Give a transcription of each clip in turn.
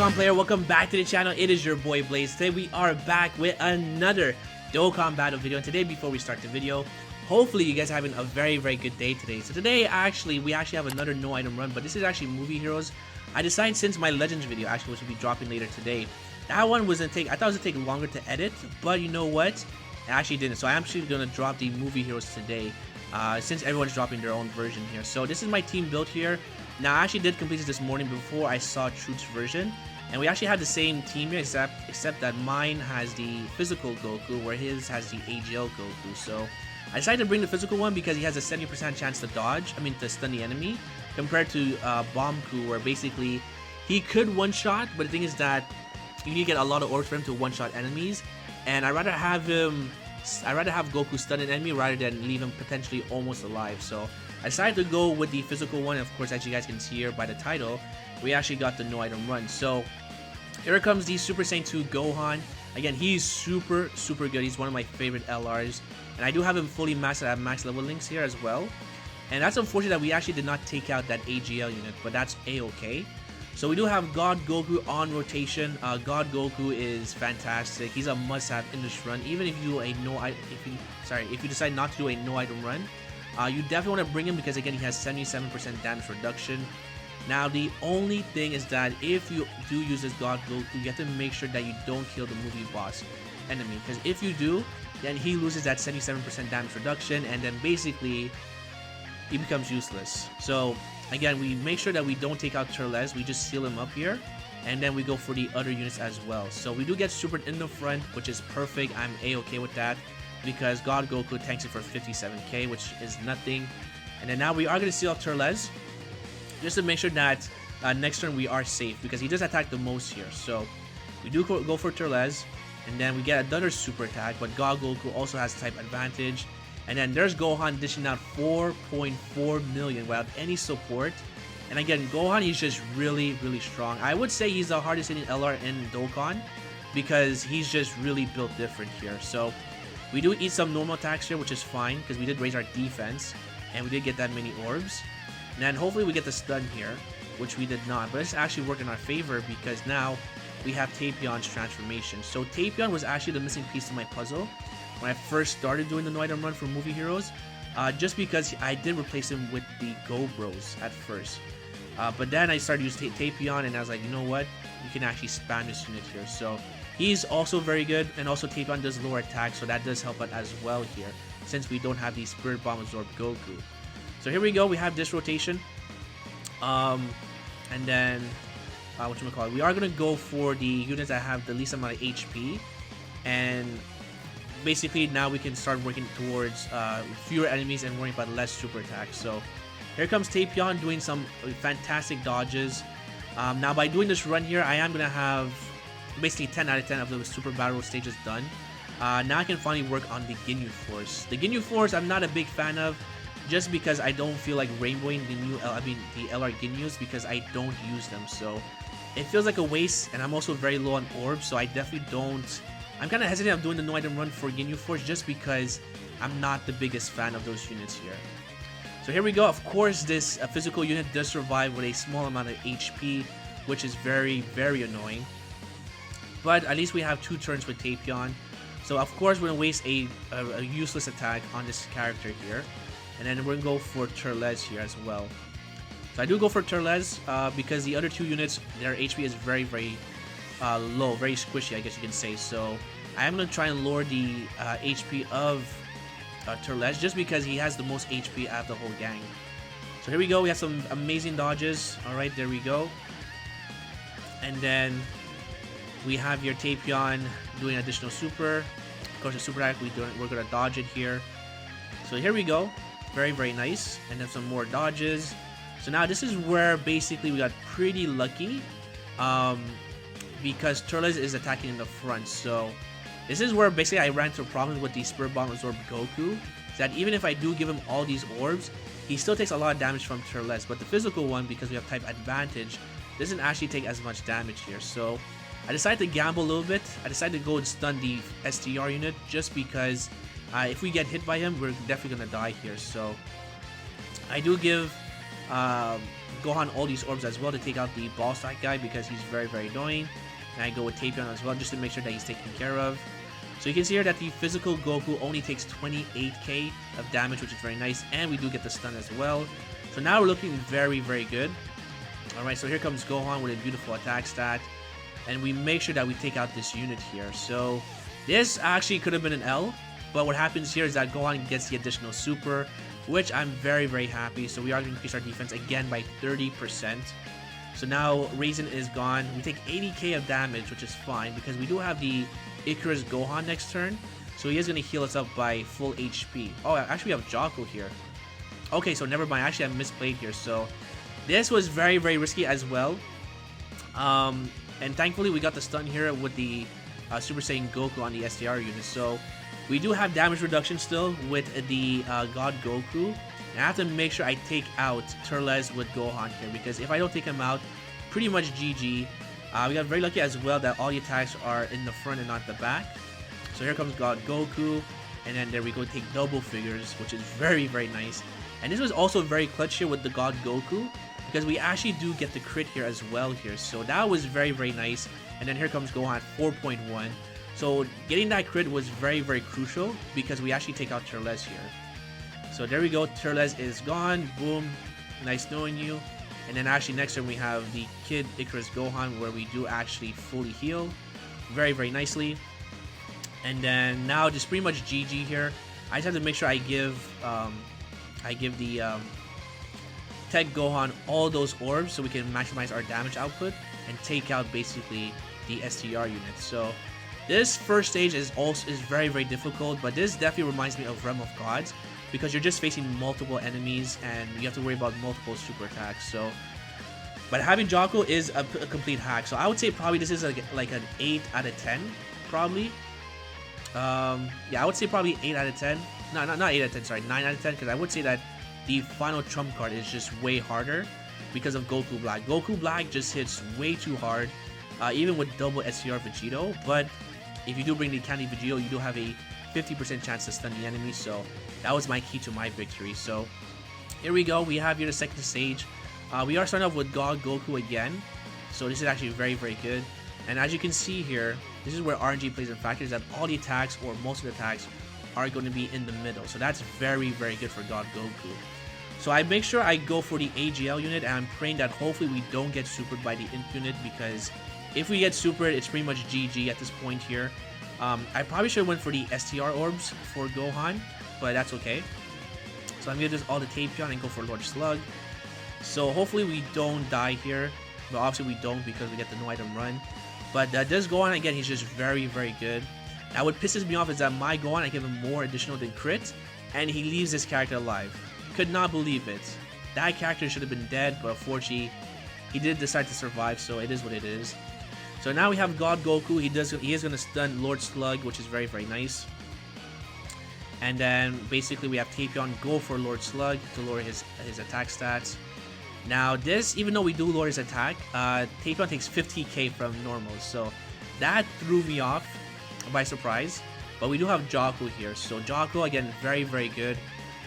Dokkan player, welcome back to the channel. It is your boy Blaze. Today we are back with another Dokkan battle video, and today before we start the video, hopefully you guys are having a very good day today. So today we actually have another no item run, but this is actually Movie Heroes. I decided since my Legends video actually was to be dropping later today, that one was gonna take, I thought it was gonna take longer to edit, but you know what, it actually didn't. So I'm actually gonna drop the Movie Heroes today, since everyone's dropping their own version here. So this is my team build here. Now I actually did complete this morning before I saw Truth's version, and we actually have the same team here, except that mine has the physical Goku, where his has the AGL Goku. So I decided to bring the physical one because he has a 70% chance to dodge, to stun the enemy, compared to Bomku, where basically he could one-shot, but the thing is that you need to get a lot of orbs for him to one-shot enemies, and I'd rather have Goku stun an enemy rather than leave him potentially almost alive. So I decided to go with the physical one. Of course, as you guys can see here by the title, we actually got the no item run. So here comes the Super Saiyan 2 Gohan. Again, he's super good. He's one of my favorite LRs, and I do have him fully maxed. I have max level links here as well, and that's unfortunate that we actually did not take out that AGL unit, but that's a-okay. So we do have God Goku on rotation. God Goku is fantastic. He's a must-have in this run. Even if you do a if you decide not to do a no item run, you definitely want to bring him because again he has 77% damage reduction. Now the only thing is that if you do use this God Goku, you have to make sure that you don't kill the movie boss enemy, because if you do, then he loses that 77% damage reduction, and then basically he becomes useless. So again, we make sure that we don't take out Turles, we just seal him up here, and then we go for the other units as well. So we do get supered in the front, which is perfect. I'm a-okay with that because God Goku tanks it for 57k, which is nothing. And then now we are going to seal up Turles just to make sure that next turn we are safe, because he does attack the most here. So we do go for Turles, and then we get another super attack, but God Goku also has type advantage. And then there's Gohan dishing out 4.4 million without any support. And again, Gohan, he's just really strong. I would say he's the hardest hitting LR in Dokkan because he's just really built different here. So we do eat some normal attacks here, which is fine because we did raise our defense and we did get that many orbs. And then hopefully we get the stun here, which we did not. But it's actually worked in our favor because now we have Tapeon's transformation. So Tapeon was actually the missing piece to my puzzle when I first started doing the no item run for Movie Heroes, just because I did replace him with the Go Bros at first. But then I started using Tapeon, and I was like, you know what? You can actually spam this unit here. So he's also very good, and also Tapeon does lower attack, so that does help out as well here, since we don't have the Spirit Bomb absorb Goku. So here we go, we have this rotation. And then, whatchamacallit, we are going to go for the units that have the least amount of HP, and basically now we can start working towards fewer enemies and worrying about less super attacks. So here comes Tapeon doing some fantastic dodges. Now by doing this run here, I am going to have basically 10 out of 10 of the super battle stages done. Now I can finally work on the Ginyu Force. The Ginyu Force I'm not a big fan of, just because I don't feel like rainbowing the LR Ginyus, because I don't use them. So it feels like a waste, and I'm also very low on orbs, so I definitely don't. I'm kind of hesitant on doing the no item run for Ginyu Force just because I'm not the biggest fan of those units here. So here we go. Of course, this physical unit does survive with a small amount of HP, which is very annoying. But at least we have 2 turns with Tapeon. So of course we're going to waste a useless attack on this character here. And then we're going to go for Turles here as well. So I do go for Turles because the other 2 units, their HP is very low, very squishy, I guess you can say. So I am going to try and lower the HP of Turles just because he has the most HP out of the whole gang. So here we go, we have some amazing dodges. Alright, there we go. And then we have your Tapeon doing additional super. Of course, the super attack, we're going to dodge it here. So here we go, very nice. And then some more dodges. So now this is where basically we got pretty lucky. Because Turles is attacking in the front. So this is where basically I ran into problems with the Spirit Bomb absorb Goku, that even if I do give him all these orbs, he still takes a lot of damage from Turles. But the physical one, because we have type advantage, doesn't actually take as much damage here. So I decided to gamble a little bit. I decided to go and stun the STR unit just because if we get hit by him, we're definitely gonna die here. So I do give Gohan all these orbs as well to take out the ball sack guy because he's very annoying. And I go with Tapeon as well just to make sure that he's taken care of. So you can see here that the physical Goku only takes 28k of damage, which is very nice, and we do get the stun as well. So now we're looking very good. Alright, so here comes Gohan with a beautiful attack stat, and we make sure that we take out this unit here. So this actually could have been an L, but what happens here is that Gohan gets the additional super, which I'm very happy. So we are going to increase our defense again by 30%. So now Raisin is gone. We take 80k of damage, which is fine because we do have the Icarus Gohan next turn, so he is going to heal us up by full HP. Oh, actually we have Jocko here. Okay, so never mind. Actually, I misplayed here. So this was very risky as well. And thankfully we got the stun here with the Super Saiyan Goku on the STR unit. So we do have damage reduction still with the God Goku. And I have to make sure I take out Turles with Gohan here because if I don't take him out, pretty much GG. We got very lucky as well that all the attacks are in the front and not the back. So here comes God Goku, and then there we go, take double figures, which is very nice. And this was also very clutch here with the God Goku because we actually do get the crit here as well here. So that was very nice. And then here comes Gohan at 4.1. So getting that crit was very crucial because we actually take out Turles here. So there we go, Turles is gone. Boom, nice knowing you. And then actually next turn we have the Kid Icarus Gohan where we do actually fully heal very nicely. And then now just pretty much GG here. I just have to make sure I give the Tech Gohan all those orbs so we can maximize our damage output and take out basically the STR unit. So this first stage is very difficult, but this definitely reminds me of Realm of Gods because you're just facing multiple enemies and you have to worry about multiple super attacks. So, but having Jocko is a complete hack. So I would say probably this is like an 8 out of 10, probably. Yeah, I would say probably 8 out of 10. No, not 8 out of 10. Sorry, 9 out of 10. Because I would say that the final trump card is just way harder because of Goku Black. Goku Black just hits way too hard, even with double SCR Vegito. But if you do bring the Candy Vegito, you do have a 50% chance to stun the enemy. So that was my key to my victory. So here we go. We have here the second stage. We are starting off with God Goku again. So this is actually very good. And as you can see here, this is where RNG plays in factors that all the attacks or most of the attacks are going to be in the middle. So that's very good for God Goku. So I make sure I go for the AGL unit, and I'm praying that hopefully we don't get supered by the Imp unit, because if we get supered, it's pretty much GG at this point here. I probably should have went for the STR orbs for Gohan, but that's okay. So I'm going to do all the Tapeon and go for Lord Slug. So hopefully we don't die here, but obviously we don't because we get the no item run. But this Gohan, again, he's just very good. Now what pisses me off is that my Gohan, I give him more additional than crit, and he leaves this character alive. Could not believe it. That character should have been dead, but unfortunately, he did decide to survive, so it is what it is. So now we have God Goku. He is going to stun Lord Slug, which is very nice. And then basically we have Tapeon go for Lord Slug to lower his attack stats. Now this, even though we do lower his attack, Tapeon takes 50k from normal, so that threw me off by surprise. But we do have Jocko here, so Jocko again very good.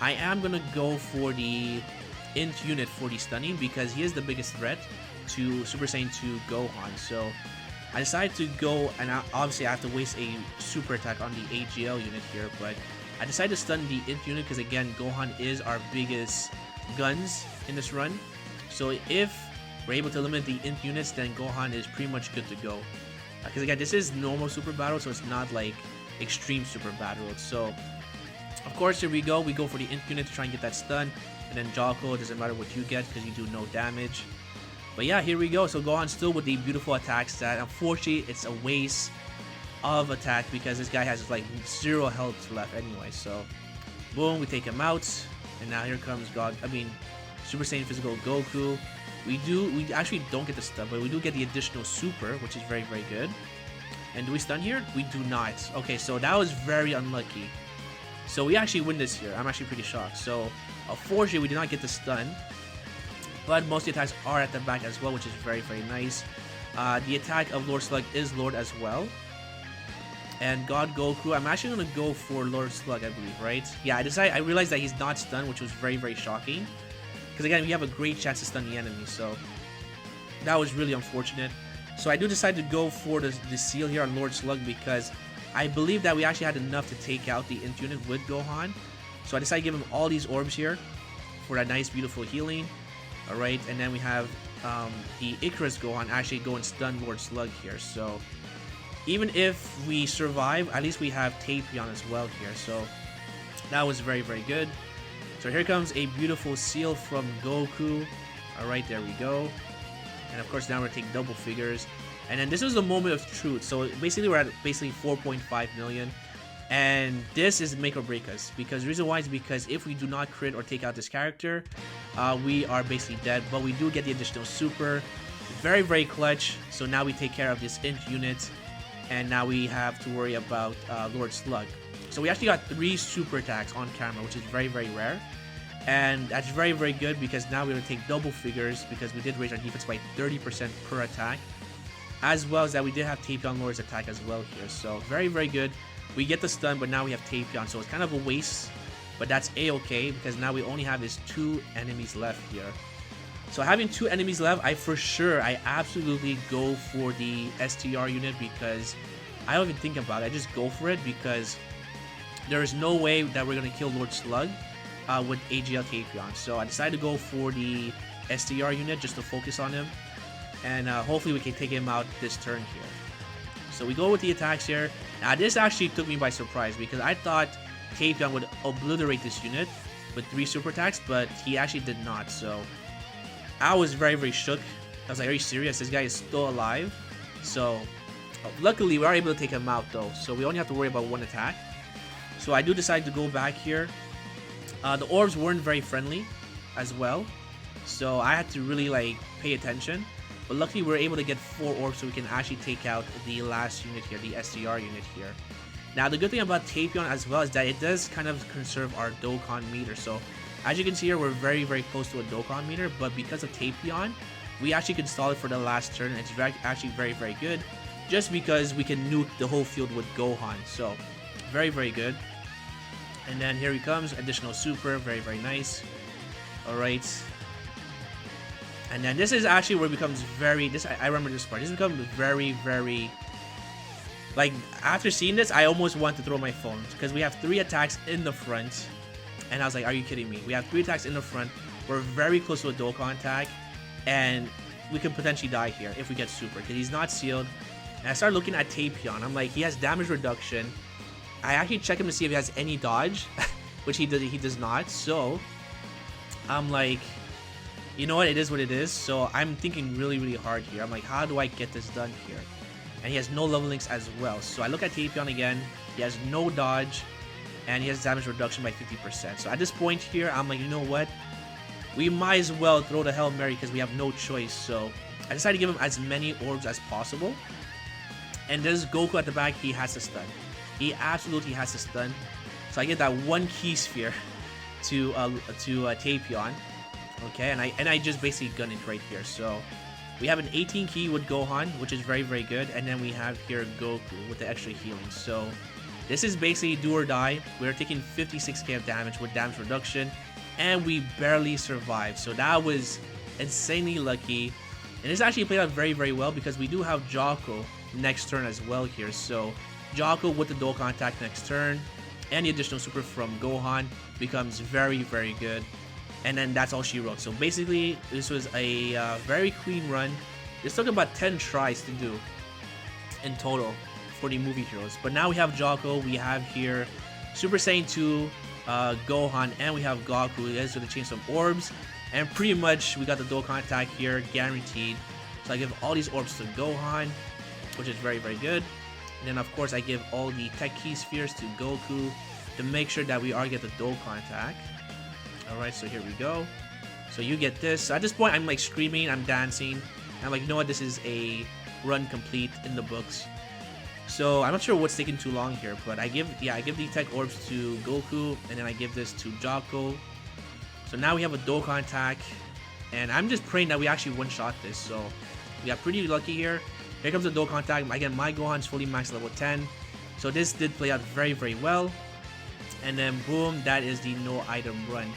I am gonna go for the Int unit for the stunning because he is the biggest threat to Super Saiyan 2 Gohan. So I decided to go, and obviously I have to waste a super attack on the AGL unit here, but I decided to stun the Int unit because again Gohan is our biggest guns in this run. So if we're able to eliminate the Imp units, then Gohan is pretty much good to go. Because again, this is normal super battle, so it's not like extreme super battle. So of course, here we go for the Imp unit to try and get that stun. And then Jocko, doesn't matter what you get because you do no damage. But yeah, here we go. So Gohan still with the beautiful attack stat. Unfortunately, it's a waste of attack because this guy has like 0 health left anyway. So boom, we take him out. And now here comes Super Saiyan Physical Goku. We actually don't get the stun, but we do get the additional super, which is very good. And do we stun here? We do not. Okay, so that was very unlucky. So we actually win this here. I'm actually pretty shocked. So unfortunately, we did not get the stun, but most of the attacks are at the back as well, which is very nice. The attack of Lord Slug is Lord as well. And God Goku, I'm actually gonna go for Lord Slug, I believe, right? Yeah, I realized that he's not stunned, which was very shocking. because again, we have a great chance to stun the enemy. So that was really unfortunate. So I do decide to go for the seal here on Lord Slug because I believe that we actually had enough to take out the Int unit with Gohan. So I decided to give him all these orbs here for that nice, beautiful healing. Alright, and then we have the Icarus Gohan actually go and stun Lord Slug here. So even if we survive, at least we have Tapeon as well here. So that was very, very good. So here comes a beautiful seal from Goku. Alright, there we go. And of course now we're taking double figures. And then this was the moment of truth. So basically we're at basically 4.5 million. And this is make or break us, because the reason why is because if we do not crit or take out this character, we are basically dead. But we do get the additional super, very, very clutch. So now we take care of this Int unit, and now we have to worry about Lord Slug. So we actually got 3 super attacks on camera, which is very, very rare, and that's very, very good because now we're gonna take double figures because we did raise our defense by 30% per attack, as well as that we did have Tapeon Lord's attack as well here. So very, very good. We get the stun, but now we have Tapeon, so it's kind of a waste, but that's a-okay because now we only have these 2 enemies left here. So having 2 enemies left, I absolutely go for the STR unit because I don't even think about it. I just go for it because there is no way that we're gonna kill Lord Slug with AGL Tapeon. So I decided to go for the STR unit just to focus on him, and hopefully we can take him out this turn here. So we go with the attacks here. Now this actually took me by surprise because I thought Tapeon would obliterate this unit with 3 super attacks, but he actually did not. So I was very, very shook. I was like, are you serious? This guy is still alive. So luckily we are able to take him out though, so we only have to worry about 1 attack. So I do decide to go back here. The orbs weren't very friendly as well, so I had to really like pay attention. But luckily we were able to get 4 orbs so we can actually take out the last unit here, the STR unit here. Now the good thing about Tapeon as well is that it does kind of conserve our Dokkan meter. So as you can see here, we're very, very close to a Dokkan meter, but because of Tapeon, we actually can stall it for the last turn, and it's actually very, very good just because we can nuke the whole field with Gohan. So very, very good. And then here he comes, additional super, very, very nice. Alright. And then this is actually where it becomes very, I remember this part. This becomes very, very, like, after seeing this, I almost want to throw my phone because we have 3 attacks in the front. And I was like, are you kidding me? We have 3 attacks in the front. We're very close to a Dokkan attack. And we could potentially die here if we get super because he's not sealed. And I started looking at Tapeon. I'm like, he has damage reduction. I actually check him to see if he has any dodge, which he does not. So I'm like, you know what, it is what it is. So I'm thinking really, really hard here. I'm like, how do I get this done here? And he has no level links as well. So I look at Tapeon again. He has no dodge, and he has damage reduction by 50%. So at this point here, I'm like, you know what? We might as well throw the Hail Mary because we have no choice. So I decided to give him as many orbs as possible. And there's Goku at the back. He has to stun. He absolutely has to stun. So I get that 1 key sphere to Tapeon. Okay, and I just basically gun it right here. So we have an 18 key with Gohan, which is very, very good. And then we have here Goku with the extra healing. So this is basically do or die. We're taking 56k of damage with damage reduction, and we barely survived. So that was insanely lucky. And this actually played out very, very well because we do have Jocko next turn as well here. So Jocko with the Dokkan attack next turn, and the additional super from Gohan becomes very, very good. And then that's all she wrote. So basically, this was a very clean run. This took about 10 tries to do in total for the movie heroes. But now we have Jocko, we have here Super Saiyan 2, Gohan, and we have Goku. That's going to change some orbs. And pretty much we got the Dokkan attack here, guaranteed. So I give all these orbs to Gohan, which is very, very good. And then of course I give all the tech key spheres to Goku to make sure that we are get the Dokkan attack. Alright, so here we go. So you get this. So at this point I'm like screaming, I'm dancing. I'm like, you know what, this is a run complete in the books. So I'm not sure what's taking too long here, but I give the tech orbs to Goku, and then I give this to Jocko. So now we have a Dokkan attack, and I'm just praying that we actually one-shot this. So we got pretty lucky here. Here comes the Dokkan attack. Again, my Gohan's fully maxed level 10. So this did play out very, very well. And then boom, that is the no item run.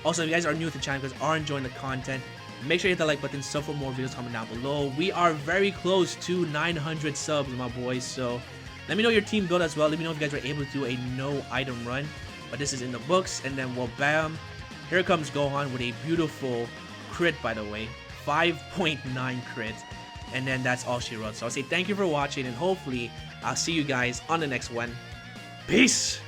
Also, if you guys are new to the channel, guys are enjoying the content, make sure you hit the like button, sub for more videos, comment down below. We are very close to 900 subs, my boys, so let me know your team build as well. Let me know if you guys were able to do a no item run, but this is in the books. And then, well, bam, here comes Gohan with a beautiful crit, by the way, 5.9 crit, and then that's all she wrote. So I'll say thank you for watching, and hopefully I'll see you guys on the next one. Peace!